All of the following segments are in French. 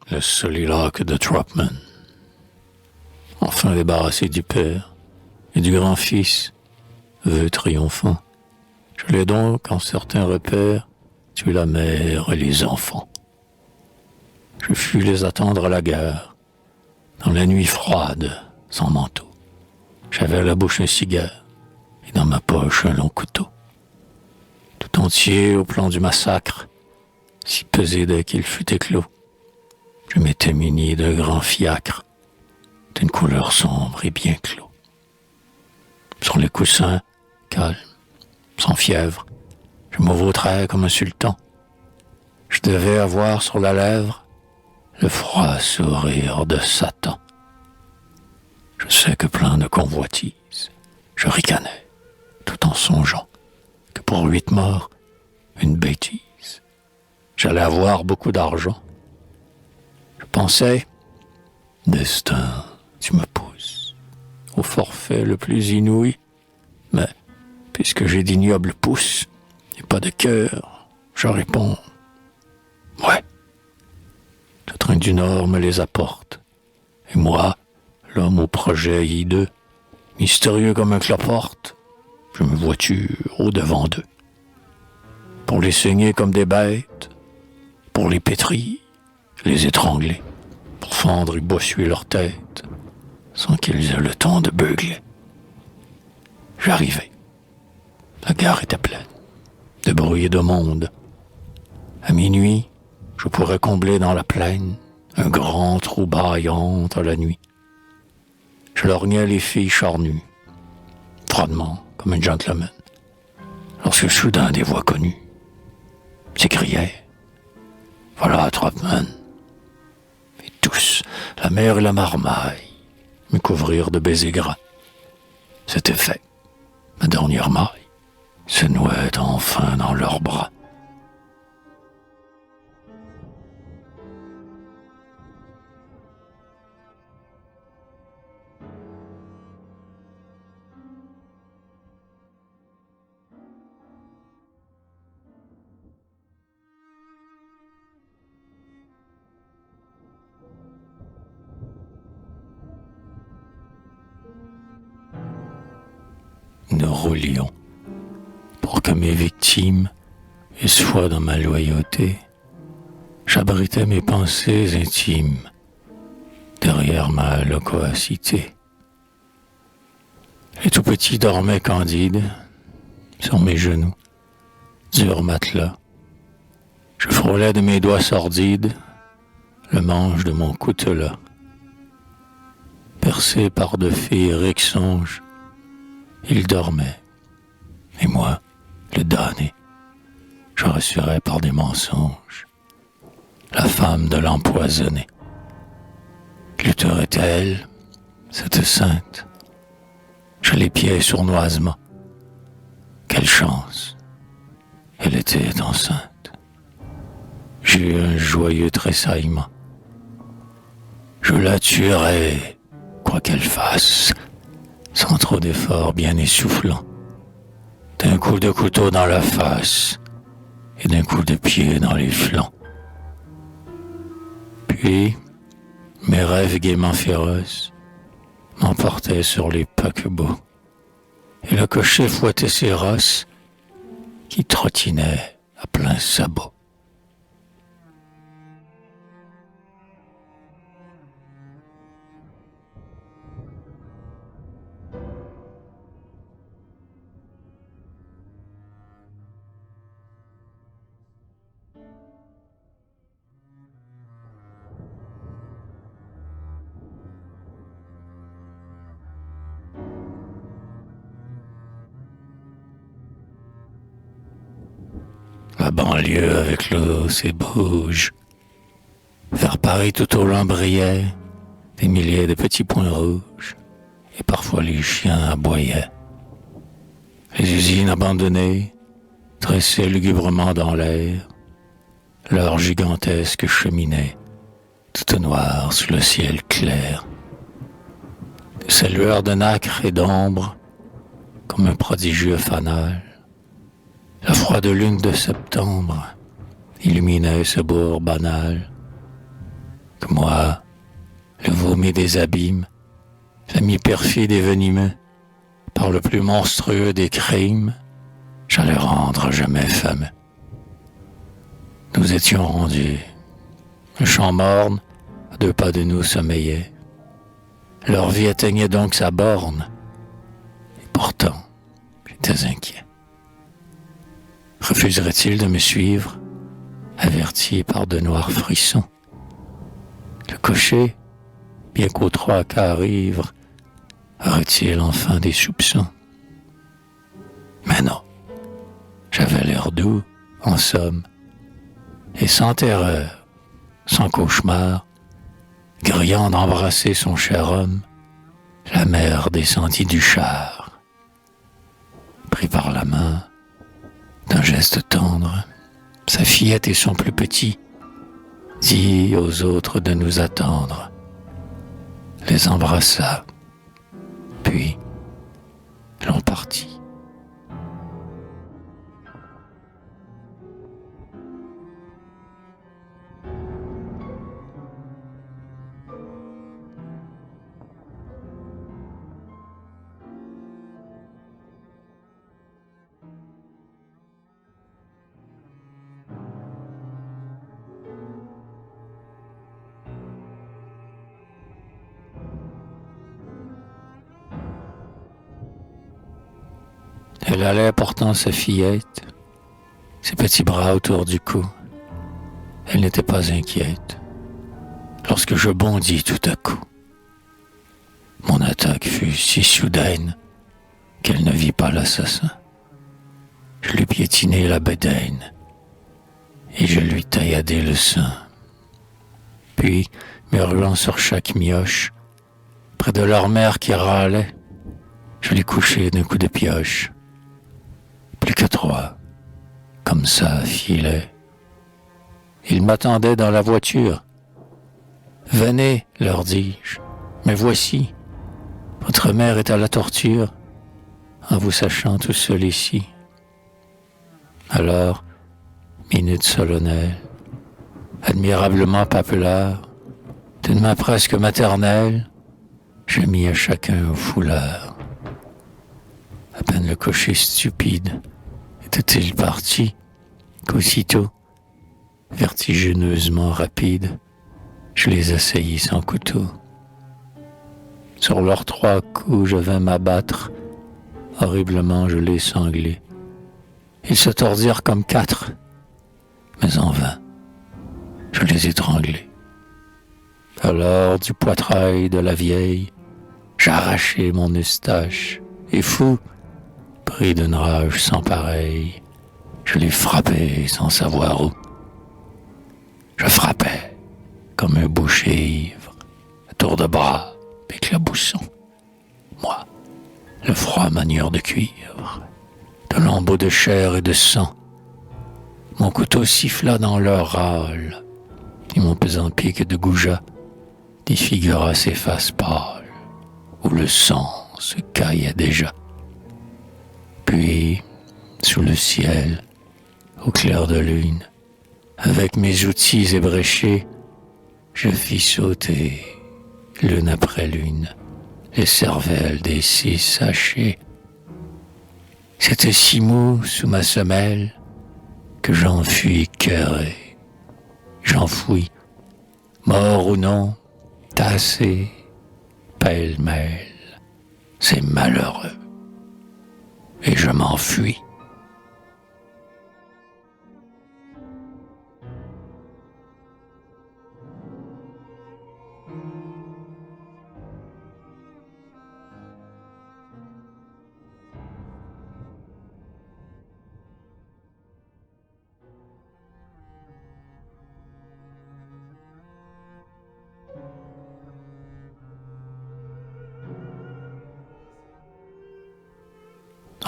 le soliloque de Tropman. Enfin débarrassé du père et du grand-fils, vœu triomphant, je l'ai donc, en certains repères, tué la mère et les enfants. Je fus les attendre à la gare, dans la nuit froide, sans manteau. J'avais à la bouche un cigare, et dans ma poche un long couteau. Tout entier au plan du massacre, si pesé dès qu'il fut éclos, je m'étais muni d'un grand fiacre, d'une couleur sombre et bien clos. Sur les coussins, calme, sans fièvre, je me vautrais comme un sultan. Je devais avoir sur la lèvre le froid sourire de Satan. Je sais que plein de convoitise, je ricanais, tout en songeant que pour 8 morts, une bêtise. J'allais avoir beaucoup d'argent. Je pensais, destin, tu me pousses au forfait le plus inouï, mais puisque j'ai d'ignobles pouces et pas de cœur, je réponds, ouais. Le train du Nord me les apporte, et moi, l'homme au projet hideux, mystérieux comme un cloporte, je me voiture au-devant d'eux. Pour les saigner comme des bêtes, pour les pétrir, les étrangler, pour fendre et bossuer leur tête, sans qu'ils aient le temps de beugler. J'arrivai. La gare était pleine, de bruit et de monde. À minuit, je pourrais combler dans la plaine un grand trou bâillant entre la nuit. Je lorgnais les filles charnues, froidement, comme un gentleman, lorsque soudain des voix connues s'écriaient « Voilà Tropman !» Et tous, la mer et la marmaille, me couvrirent de baisers gras. C'était fait. Ma dernière maille se nouait enfin dans leurs bras. Nous roulions pour que mes victimes eussent foi dans ma loyauté. J'abritais mes pensées intimes derrière ma loquacité. Les tout petits dormaient candides sur mes genoux, dur matelas. Je frôlais de mes doigts sordides le manche de mon coutelas. Percé par de féeriques songes, il dormait, et moi, le damné, je rassurais par des mensonges la femme de l'empoisonné. Glutterait-elle, cette sainte? Je l'épiais sournoisement. Quelle chance! Elle était enceinte. J'eus un joyeux tressaillement. Je la tuerais, quoi qu'elle fasse, sans trop d'efforts bien essoufflants, d'un coup de couteau dans la face et d'un coup de pied dans les flancs. Puis, mes rêves gaiement féroces m'emportaient sur les paquebots, et le cocher fouettait ses rosses qui trottinaient à plein sabot. La banlieue avec l'eau, c'est bouge. Vers Paris tout au long brillaient des milliers de petits points rouges, et parfois les chiens aboyaient. Les usines abandonnées tressaient lugubrement dans l'air leurs gigantesques cheminées, toutes noires sous le ciel clair. Ces lueurs de nacre et d'ombre, comme un prodigieux fanal, la froide lune de septembre illuminait ce bourg banal. que moi, le vomi des abîmes, l'ami perfide et venimeux, par le plus monstrueux des crimes, j'allais rendre jamais fameux. Nous étions rendus. Le champ morne, à 2 pas de nous, sommeillait. Leur vie atteignait donc sa borne. Et pourtant, j'étais inquiet. Refuserait-il de me suivre, averti par de noirs frissons? Le cocher, bien qu'aux 3 quarts ivre, aurait-il enfin des soupçons? Mais non, j'avais l'air doux, en somme, et sans terreur, sans cauchemar, grillant d'embrasser son cher homme, la mère descendit du char. Pris par la main, d'un geste tendre, sa fillette et son plus petit dit aux autres de nous attendre, les embrassa, puis l'on partit. Elle allait portant sa fillette, ses petits bras autour du cou. Elle n'était pas inquiète, lorsque je bondis tout à coup. Mon attaque fut si soudaine qu'elle ne vit pas l'assassin. Je lui piétinai la bédaine et je lui tailladai le sein. Puis, me hurlant sur chaque mioche, près de leur mère qui râlait, je l'ai couché d'un coup de pioche. Plus que 3, comme ça, filaient. Ils m'attendaient dans la voiture. Venez, leur dis-je, mais voici, votre mère est à la torture, en vous sachant tout seul ici. Alors, minute solennelle, admirablement papelard, d'une main presque maternelle, je mis à chacun un foulard. À peine le cocher stupide était-il parti, qu'aussitôt, vertigineusement rapide, je les assaillis sans couteau. Sur leurs 3 coups, je vins m'abattre, horriblement je les sanglai. Ils se tordirent comme 4, mais en vain, je les étranglai. Alors, du poitrail de la vieille, j'arrachai mon eustache, et fou, pris d'une rage sans pareille, je les frappais sans savoir où. Je frappais comme un boucher ivre, à tour de bras, éclaboussant. Moi, le froid manieur de cuivre, de lambeaux de chair et de sang, mon couteau siffla dans leur râle, et mon pesant pic de goujat défigura ces faces pâles, où le sang se caillait déjà. Puis, sous le ciel, au clair de lune, avec mes outils ébréchés, je fis sauter, l'une après l'une, les cervelles des 6 sachets. C'était si mou sous ma semelle que j'en fus écœuré. J'enfouis, mort ou non, tassé, pêle-mêle, c'est malheureux. Et je m'enfuis.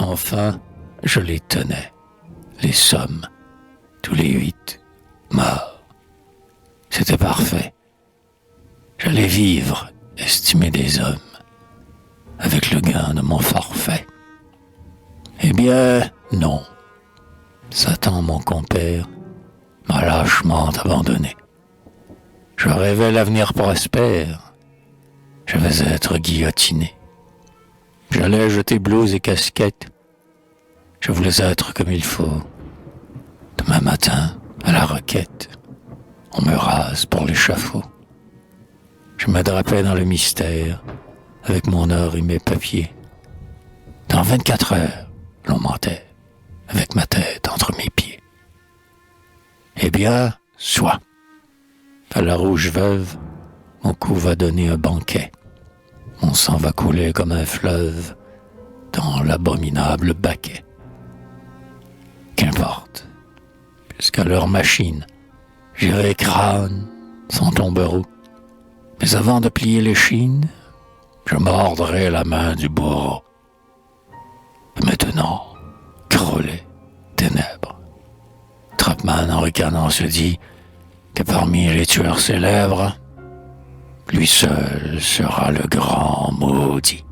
Enfin, je les tenais, les sommes, tous les 8, morts. C'était parfait. J'allais vivre, estimé des hommes, avec le gain de mon forfait. Eh bien, non. Satan, mon compère, m'a lâchement abandonné. Je rêvais l'avenir prospère. Je vais être guillotiné. J'allais jeter blouse et casquette. Je voulais être comme il faut. Demain matin, à la requête, on me rase pour l'échafaud. Je me drapais dans le mystère, avec mon or et mes papiers. Dans 24 heures, l'on mentait, avec ma tête entre mes pieds. Eh bien, soit. À la rouge veuve, mon cou va donner un banquet. Mon sang va couler comme un fleuve dans l'abominable baquet. Qu'importe, puisqu'à leur machine, j'irai crâne sans tombereau. Mais avant de plier l'échine, je mordrai la main du bourreau. Et maintenant, crollet, ténèbres. Trapman, en ricanant, se dit que parmi les tueurs célèbres, lui seul sera le grand maudit.